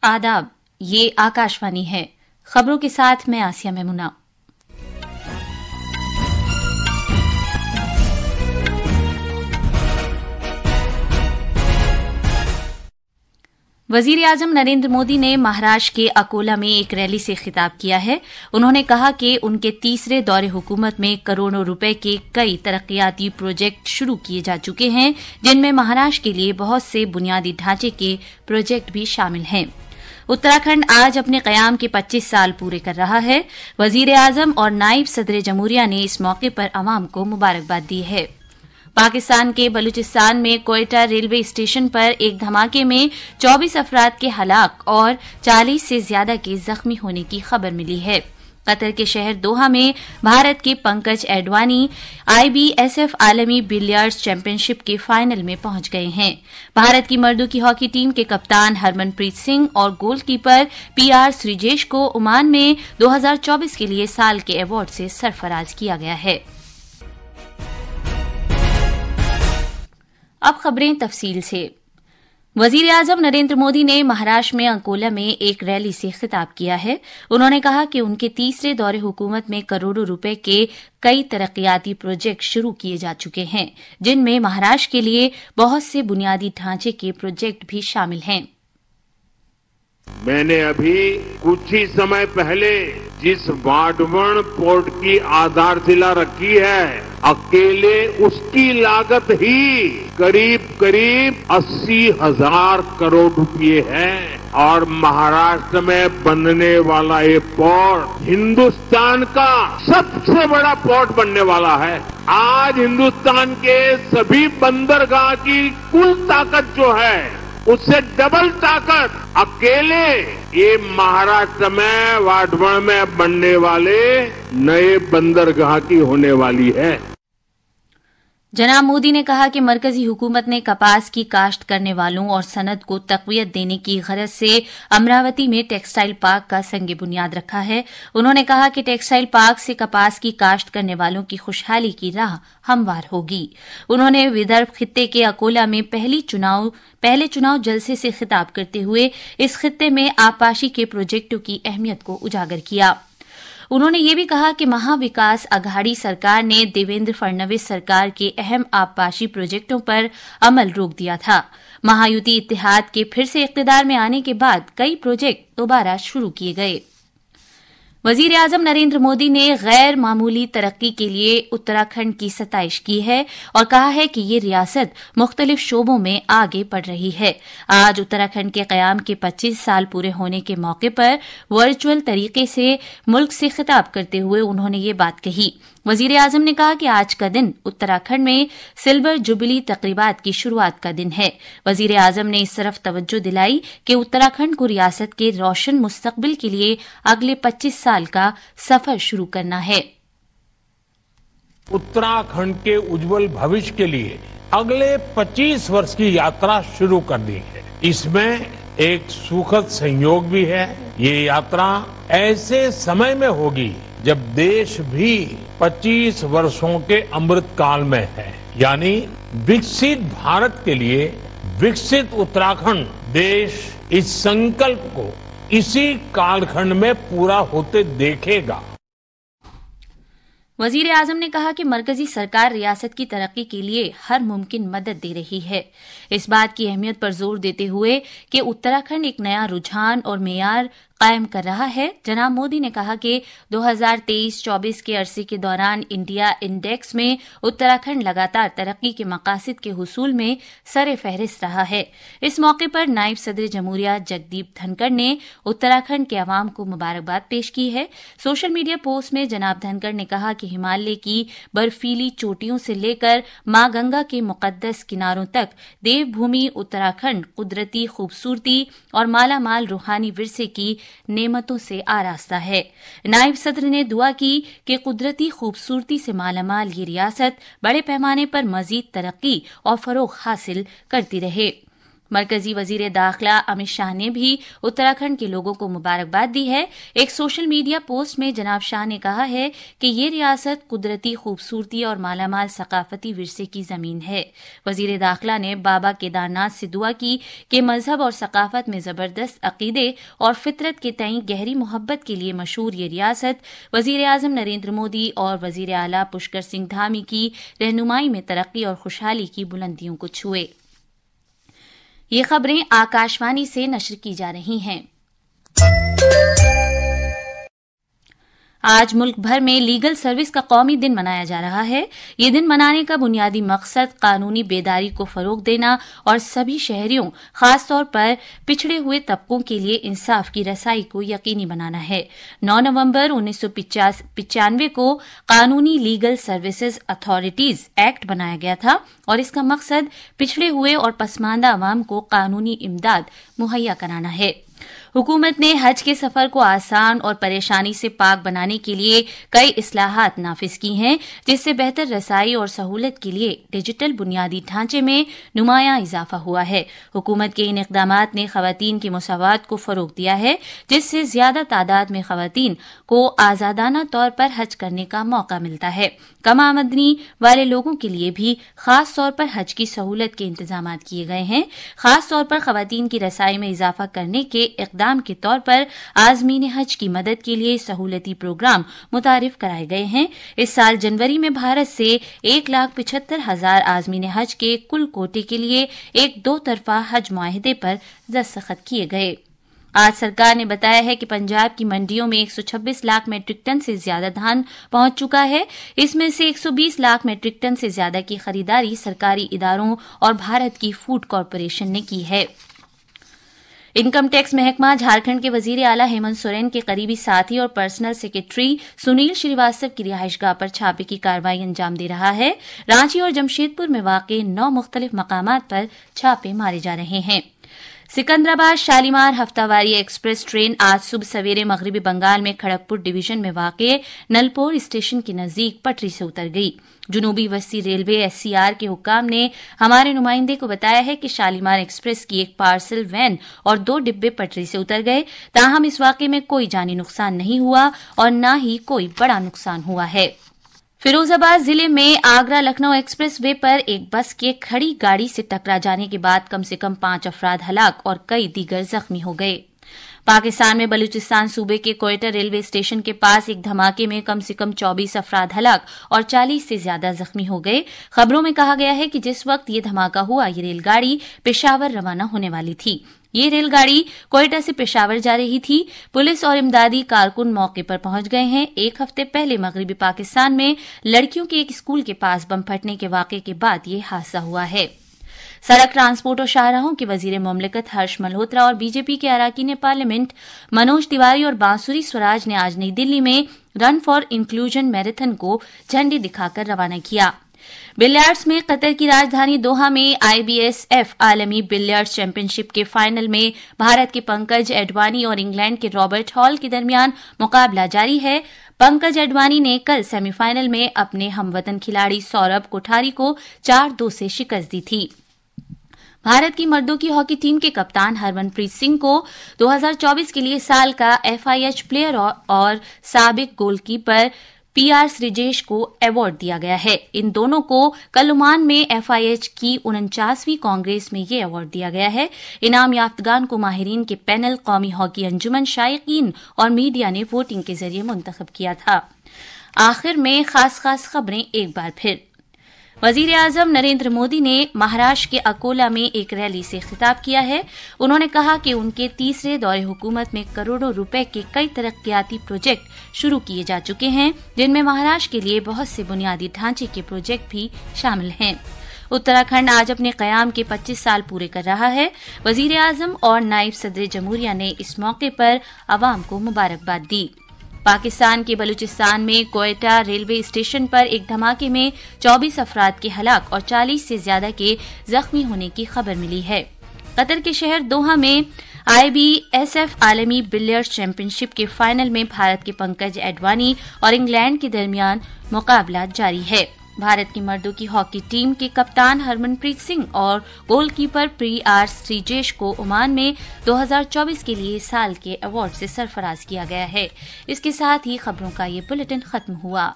आदाब, ये आकाशवाणी है। खबरों के साथ मैं आसिया मेमुना। वजीर आजम नरेंद्र मोदी ने महाराष्ट्र के अकोला में एक रैली से खिताब किया है। उन्होंने कहा कि उनके तीसरे दौरे हुकूमत में करोड़ों रुपए के कई तरक्याती प्रोजेक्ट शुरू किए जा चुके हैं, जिनमें महाराष्ट्र के लिए बहुत से बुनियादी ढांचे के प्रोजेक्ट भी शामिल हैं। उत्तराखंड आज अपने कयाम के 25 साल पूरे कर रहा है। वजीर आजम और नायब सदर जमहूरिया ने इस मौके पर अवाम को मुबारकबाद दी है। पाकिस्तान के बलूचिस्तान में कोयटा रेलवे स्टेशन पर एक धमाके में 24 अफराद के हलाक और 40 से ज्यादा के जख्मी होने की खबर मिली है। कतर के शहर दोहा में भारत के पंकज एडवाणी IBSF आलमी बिलियर्ड्स चैंपियनशिप के फाइनल में पहुंच गए हैं। भारत की मर्दों की हॉकी टीम के कप्तान हरमनप्रीत सिंह और गोलकीपर PR श्रीजेश को ओमान में 2024 के लिए साल के अवार्ड से सरफराज किया गया है। अब खबरें तफसील से। वजीर आजम नरेंद्र मोदी ने महाराष्ट्र में अकोला में एक रैली से खिताब किया है। उन्होंने कहा कि उनके तीसरे दौरे हुकूमत में करोड़ों रुपए के कई तरक्याती प्रोजेक्ट शुरू किए जा चुके हैं, जिनमें महाराष्ट्र के लिए बहुत से बुनियादी ढांचे के प्रोजेक्ट भी शामिल हैं। मैंने अभी कुछ ही समय पहले जिस वाडवण पोर्ट की आधारशिला रखी है, अकेले उसकी लागत ही करीब 80,000 करोड़ रुपए है। और महाराष्ट्र में बनने वाला ये पोर्ट हिंदुस्तान का सबसे बड़ा पोर्ट बनने वाला है। आज हिंदुस्तान के सभी बंदरगाह की कुल ताकत जो है, उससे डबल ताकत अकेले ये महाराष्ट्र में वाडवण में बनने वाले नए बंदरगाह की होने वाली है। जनाब मोदी ने कहा कि मरकजी हुकूमत ने कपास की काश्त करने वालों और सनत को तकवीयत देने की गरज से अमरावती में टेक्सटाइल पार्क का संगे बुनियाद रखा है। उन्होंने कहा कि टेक्सटाइल पार्क से कपास की काश्त करने वालों की खुशहाली की राह हमवार होगी। उन्होंने विदर्भ खित्ते के अकोला में पहले चुनाव जलसे से खिताब करते हुए इस खित्ते में आबपाशी के प्रोजेक्टों की अहमियत को उजागर किया। उन्होंने ये भी कहा कि महाविकास अघाड़ी सरकार ने देवेंद्र फडणवीस सरकार के अहम आबपाशी प्रोजेक्टों पर अमल रोक दिया था। महायुति इत्तेहाद के फिर से इख्तिदार में आने के बाद कई प्रोजेक्ट दोबारा शुरू किए गए। वजीर आजम नरेंद्र मोदी ने गैर मामूली तरक्की के लिए उत्तराखंड की सताइश की है और कहा है कि ये रियासत मुख्तलिफ शोबों में आगे बढ़ रही है। आज उत्तराखंड के कयाम के 25 साल पूरे होने के मौके पर वर्चुअल तरीके से मुल्क से खिताब करते हुए उन्होंने ये बात कही। वजीर आजम ने कहा कि आज का दिन उत्तराखंड में सिल्वर जुबली तकरीबात की शुरुआत का दिन है। वजीर आजम ने इस तरफ तवज्जो दिलाई कि उत्तराखंड को रियासत के रोशन मुस्तकबिल के लिए अगले 25 साल का सफर शुरू करना है। उत्तराखंड के उज्जवल भविष्य के लिए अगले 25 वर्ष की यात्रा शुरू कर दी है। इसमें एक सुखद संयोग भी है। ये यात्रा ऐसे समय में होगी जब देश भी 25 वर्षों के अमृत काल में है, यानी विकसित भारत के लिए विकसित उत्तराखंड। देश इस संकल्प को इसी कालखंड में पूरा होते देखेगा। वजीर आजम ने कहा कि मरकजी सरकार रियासत की तरक्की के लिए हर मुमकिन मदद दे रही है। इस बात की अहमियत पर जोर देते हुए कि उत्तराखंड एक नया रुझान और मेयार कायम कर रहा है, जनाब मोदी ने कहा कि 2023-24 के अरसे के दौरान इंडिया इंडेक्स में उत्तराखंड लगातार तरक्की के मकासद के हुसूल में सरे फहरिस्त रहा है। इस मौके पर नायब सदर जमहूरिया जगदीप धनखड़ ने उत्तराखंड के अवाम को मुबारकबाद पेश की है। सोशल मीडिया पोस्ट में जनाब धनखड़ ने कहा कि हिमालय की बर्फीली चोटियों से लेकर मां गंगा के मुकद्दस किनारों तक देवभूमि उत्तराखंड कुदरती खूबसूरती और मालामाल रूहानी विरसे की नेमतों से आरास्ता है। नायब सदर ने दुआ की कि कुदरती खूबसूरती से मालामाल ये रियासत बड़े पैमाने पर मजीद तरक्की और फरोग हासिल करती रहे। मरकजी वजीर दाखिला अमित शाह ने भी उत्तराखंड के लोगों को मुबारकबाद दी है। एक सोशल मीडिया पोस्ट में जनाब शाह ने कहा है कि ये रियासत कुदरती खूबसूरती और मालामाल सकाफती विरसे की जमीन है। वजीर दाखिला ने बाबा केदारनाथ से दुआ की कि मजहब और सकाफत में जबरदस्त अकीदे और फितरत के तईं गहरी मोहब्बत के लिए मशहूर ये रियासत वजीर आजम नरेंद्र मोदी और वजीर आला पुष्कर सिंह धामी की रहनुमाई में तरक्की और खुशहाली की बुलंदियों को छुए। ये खबरें आकाशवाणी से नश्र की जा रही हैं। आज मुल्क भर में लीगल सर्विस का कौमी दिन मनाया जा रहा है। ये दिन मनाने का बुनियादी मकसद कानूनी बेदारी को फरोग देना और सभी शहरियों, खासतौर पर पिछड़े हुए तबकों के लिए इंसाफ की रसाई को यकीनी बनाना है। 9 नवंबर 1995 को कानूनी लीगल सर्विसेज अथॉरिटीज एक्ट बनाया गया था और इसका मकसद पिछड़े हुए और पसमानदा अवाम को कानूनी इमदाद मुहैया कराना है। हुकूमत ने हज के सफर को आसान और परेशानी से पाक बनाने के लिए कई इस्लाहात नाफिज की हैं, जिससे बेहतर रसाई और सहूलत के लिए डिजिटल बुनियादी ढांचे में नुमायां इजाफा हुआ है। हुकूमत के इन इक़दामात ने खवातीन की मुसावात को फरोग दिया है, जिससे ज्यादा तादाद में खवातीन को आजादाना तौर पर हज करने का मौका मिलता है। कम आमदनी वाले लोगों के लिए भी खास तौर पर हज की सहूलत के इंतजाम किए गए हैं। खास तौर पर खवातीन की रसाई में इजाफा करने के इक़दाम के तौर पर आज़मीन हज की मदद के लिए सहूलती प्रोग्राम मुतारिफ कराए गए हैं। इस साल जनवरी में भारत से 1,75,000 आज़मीन हज के कुल कोटे के लिए एक 2 तरफा हज मुआहिदे पर दस्तखत किए गए। आज सरकार ने बताया है कि पंजाब की मंडियों में 126 लाख मीट्रिक टन से ज्यादा धान पहुंच चुका है। इसमें से 120 लाख मीट्रिक टन से ज्यादा की खरीदारी सरकारी इदारों और भारत की फूड कॉरपोरेशन ने की है। इनकम टैक्स महकमा झारखंड के वजीर आला हेमंत सोरेन के करीबी साथी और पर्सनल सेक्रेटरी सुनील श्रीवास्तव की रिहाइशगाह पर छापे की कार्रवाई अंजाम दे रहा है। रांची और जमशेदपुर में वाक़े 9 मुख्तलिफ मकामात पर छापे मारे जा रहे हैं। सिकंदराबाद शालीमार हफ्तावारी एक्सप्रेस ट्रेन आज सुबह सवेरे मगरबी बंगाल में खड़गपुर डिवीजन में वाक़े नलपोर स्टेशन के नजदीक पटरी से उतर गई। जुनूबी वस्ती रेलवे एससीआर के हुक्काम ने हमारे नुमाइंदे को बताया है कि शालीमार एक्सप्रेस की एक पार्सल वैन और 2 डिब्बे पटरी से उतर गए। ताहम इस वाक़े में कोई जानी नुकसान नहीं हुआ और न ही कोई बड़ा नुकसान हुआ है। फिरोजाबाद जिले में आगरा लखनऊ एक्सप्रेस वे पर एक बस के खड़ी गाड़ी से टकरा जाने के बाद कम से कम 5 अफराद हलाक और कई दीगर जख्मी हो गए। पाकिस्तान में बलूचिस्तान सूबे के कोयटा रेलवे स्टेशन के पास एक धमाके में कम से कम 24 अफराद हलाक और 40 से ज्यादा जख्मी हो गए। खबरों में कहा गया है कि जिस वक्त ये धमाका हुआ ये रेलगाड़ी पेशावर रवाना होने वाली थी। ये रेलगाड़ी कोयटा से पेशावर जा रही थी। पुलिस और इमदादी कारकुन मौके पर पहुंच गए हैं। एक हफ्ते पहले मगरबी पाकिस्तान में लड़कियों के एक स्कूल के पास बम फटने के वाक़े के बाद ये हादसा हुआ है। सड़क ट्रांसपोर्ट और शाहराहों के वजीर मुमलिकत हर्ष मल्होत्रा और बीजेपी के अराकीन पार्लियामेंट मनोज तिवारी और बांसुरी स्वराज ने आज नई दिल्ली में रन फॉर इंक्लूजन मैराथन को झंडी दिखाकर रवाना किया। बिलियर्ड्स में कतर की राजधानी दोहा में IBSF आलमी बिलियर्ड्स चैंपियनशिप के फाइनल में भारत के पंकज एडवाणी और इंग्लैंड के रॉबर्ट हॉल के दरमियान मुकाबला जारी है। पंकज एडवाणी ने कल सेमीफाइनल में अपने हमवतन खिलाड़ी सौरभ कोठारी को 4-2 से शिकस्त दी थी। भारत की मर्दों की हॉकी टीम के कप्तान हरमनप्रीत सिंह को 2024 के लिए साल का FIH प्लेयर और साबिक गोलकीपर PR श्रीजेश को अवार्ड दिया गया है। इन दोनों को कल ओमान में FIH की 49वीं कांग्रेस में ये अवार्ड दिया गया है। इनाम याफ्तगान को माहिरीन के पैनल, कौमी हॉकी अंजुमन, शायकीन और मीडिया ने वोटिंग के जरिए मुंतखब किया था। आखिर में खास खबरें एक बार फिर। वजीर आजम नरेंद्र मोदी ने महाराष्ट्र के अकोला में एक रैली से खिताब किया है। उन्होंने कहा कि उनके तीसरे दौरे हुकूमत में करोड़ों रुपए के कई तरक्याती प्रोजेक्ट शुरू किए जा चुके हैं, जिनमें महाराष्ट्र के लिए बहुत से बुनियादी ढांचे के प्रोजेक्ट भी शामिल हैं। उत्तराखंड आज अपने कयाम के 25 साल पूरे कर रहा है। वजीर आजम और नायब सदर जमहूरिया ने इस मौके पर अवाम को मुबारकबाद दी। पाकिस्तान के बलूचिस्तान में कोयटा रेलवे स्टेशन पर एक धमाके में 24 अफराद के हलाक और 40 से ज्यादा के जख्मी होने की खबर मिली है। कतर के शहर दोहा में IBSF आलमी बिलियर्ड्स चैंपियनशिप के फाइनल में भारत के पंकज एडवाणी और इंग्लैंड के दरमियान मुकाबला जारी है। भारत की मर्दों की हॉकी टीम के कप्तान हरमनप्रीत सिंह और गोलकीपर प्री आर श्रीजेश को ओमान में 2024 के लिए साल के अवार्ड से सरफराज किया गया है। इसके साथ ही खबरों का ये बुलेटिन खत्म हुआ।